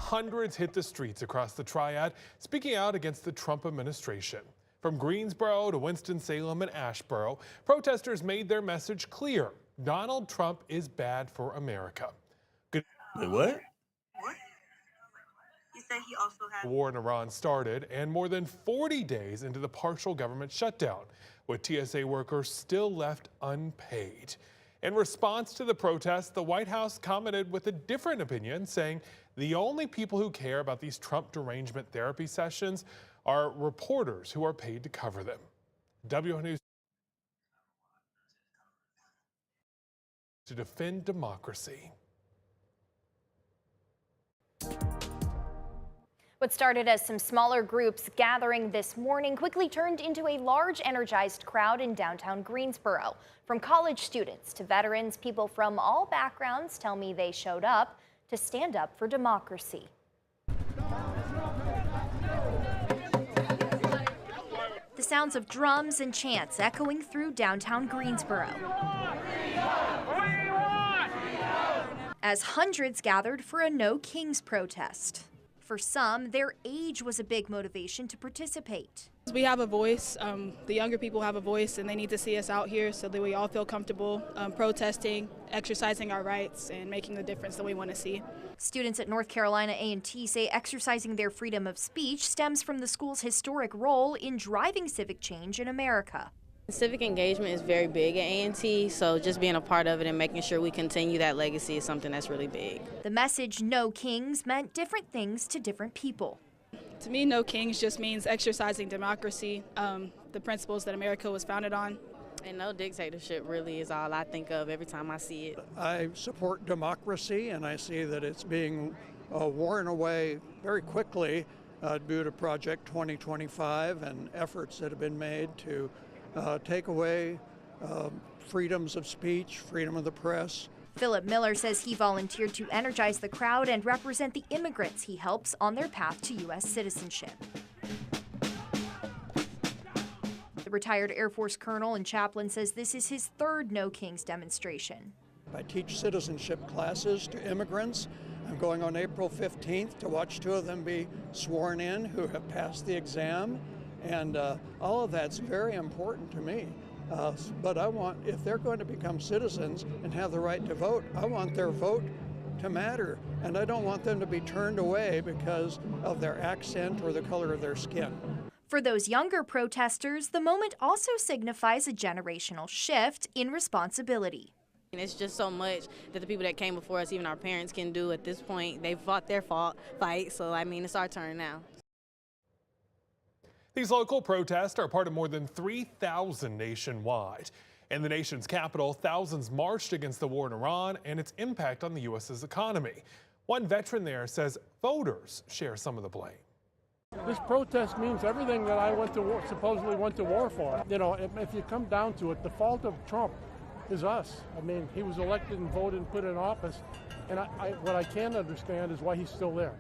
hundreds hit the streets across the Triad, speaking out against the Trump administration. From Greensboro to Winston-Salem and Asheboro, protesters made their message clear. Donald Trump is bad for America. Wait, what? He said he also had The war in Iran started, and more than 40 days into the partial government shutdown, with TSA workers still left unpaid. In response to the protests, the White House commented with a different opinion, saying the only people who care about these Trump derangement therapy sessions are reporters who are paid to cover them. WH News to defend democracy. What started as some smaller groups gathering this morning quickly turned into a large, energized crowd in downtown Greensboro. From college students to veterans, people from all backgrounds tell me they showed up to stand up for democracy. The sounds of drums and chants echoing through downtown Greensboro as hundreds gathered for a No Kings protest. For some, their age was a big motivation to participate. We have a voice, the younger people have a voice, and they need to see us out here so that we all feel comfortable protesting, exercising our rights, and making the difference that we want to see. Students at North Carolina A&T say exercising their freedom of speech stems from the school's historic role in driving civic change in America. Civic engagement is very big at A&T, so just being a part of it and making sure we continue that legacy is something that's really big. The message No Kings meant different things to different people. To me, No Kings just means exercising democracy, the principles that America was founded on. And no dictatorship really is all I think of every time I see it. I support democracy, and I see that it's being worn away very quickly due to Project 2025 and efforts that have been made to take away freedoms of speech, freedom of the press. Philip Miller says he volunteered to energize the crowd and represent the immigrants he helps on their path to U.S. citizenship. The retired Air Force colonel and chaplain says this is his third No Kings demonstration. I teach citizenship classes to immigrants. I'm going on April 15th to watch 2 of them be sworn in who have passed the exam. And all of that's very important to me. But I want, if they're going to become citizens and have the right to vote, I want their vote to matter. And I don't want them to be turned away because of their accent or the color of their skin. For those younger protesters, the moment also signifies a generational shift in responsibility. And it's just so much that the people that came before us, even our parents, can do at this point. They fought their fight, so I mean, it's our turn now. These local protests are part of more than 3,000 nationwide. In the nation's capital, thousands marched against the war in Iran and its impact on the U.S.'s economy. One veteran there says voters share some of the blame. This protest means everything that I supposedly went to war for. You know, if you come down to it, the fault of Trump is us. I mean, he was elected and voted and put in office, and what I can't understand is why he's still there.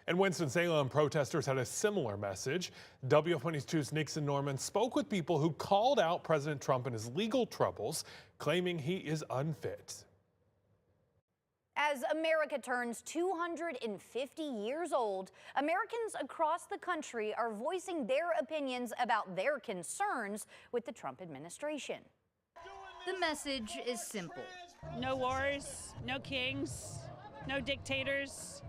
And Winston-Salem protesters had a similar message. WH22's Nixon Norman spoke with people who called out President Trump and his legal troubles, claiming he is unfit. As America turns 250 years old, Americans across the country are voicing their opinions about their concerns with the Trump administration. The message is simple. No wars, no kings, no dictators.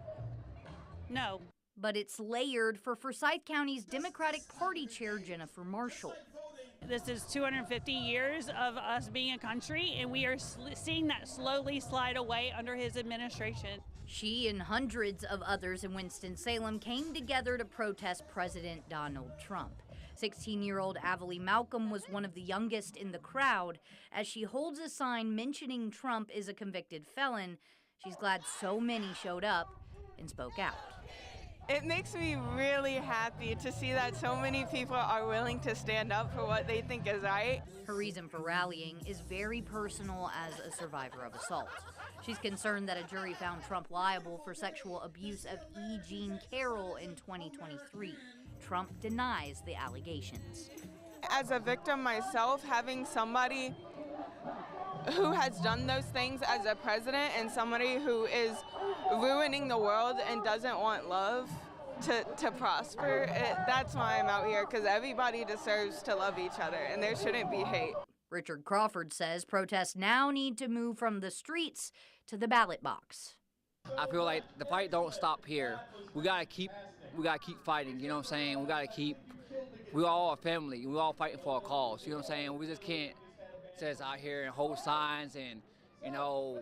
No. But it's layered for Forsyth County's Democratic Party Chair Jennifer Marshall. This is 250 years of us being a country, and we are seeing that slowly slide away under his administration. She and hundreds of others in Winston-Salem came together to protest President Donald Trump. 16-year-old Avalie Malcolm was one of the youngest in the crowd. As she holds a sign mentioning Trump is a convicted felon, she's glad so many showed up and spoke out. It makes me really happy to see that so many people are willing to stand up for what they think is right. Her reason for rallying is very personal as a survivor of assault. She's concerned that a jury found Trump liable for sexual abuse of E. Jean Carroll in 2023. Trump denies the allegations. As a victim myself, having somebody who has done those things as a president and somebody who is ruining the world and doesn't want love to prosper. That's why I'm out here, because everybody deserves to love each other and there shouldn't be hate. Richard Crawford says protests now need to move from the streets to the ballot box. I feel like the fight don't stop here. We gotta keep fighting, you know what I'm saying? We all a family, we all fighting for a cause, you know what I'm saying? We just can't just out here and hold signs and, you know,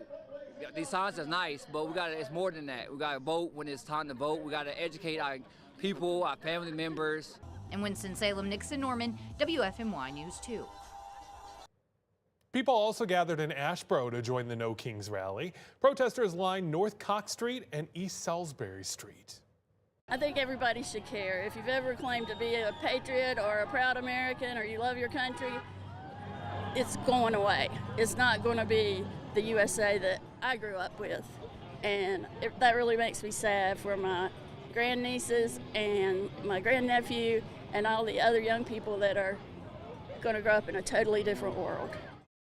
these signs are nice, but it's more than that. We gotta vote when it's time to vote. We gotta educate our people, our family members. In Winston-Salem, Nixon Norman, WFMY News 2. People also gathered in Asheboro to join the No Kings rally. Protesters lined North Cox Street and East Salisbury Street. I think everybody should care. If you've ever claimed to be a patriot or a proud American or you love your country, it's going away. It's not going to be the USA that I grew up with. And that really makes me sad for my grandnieces and my grandnephew and all the other young people that are going to grow up in a totally different world.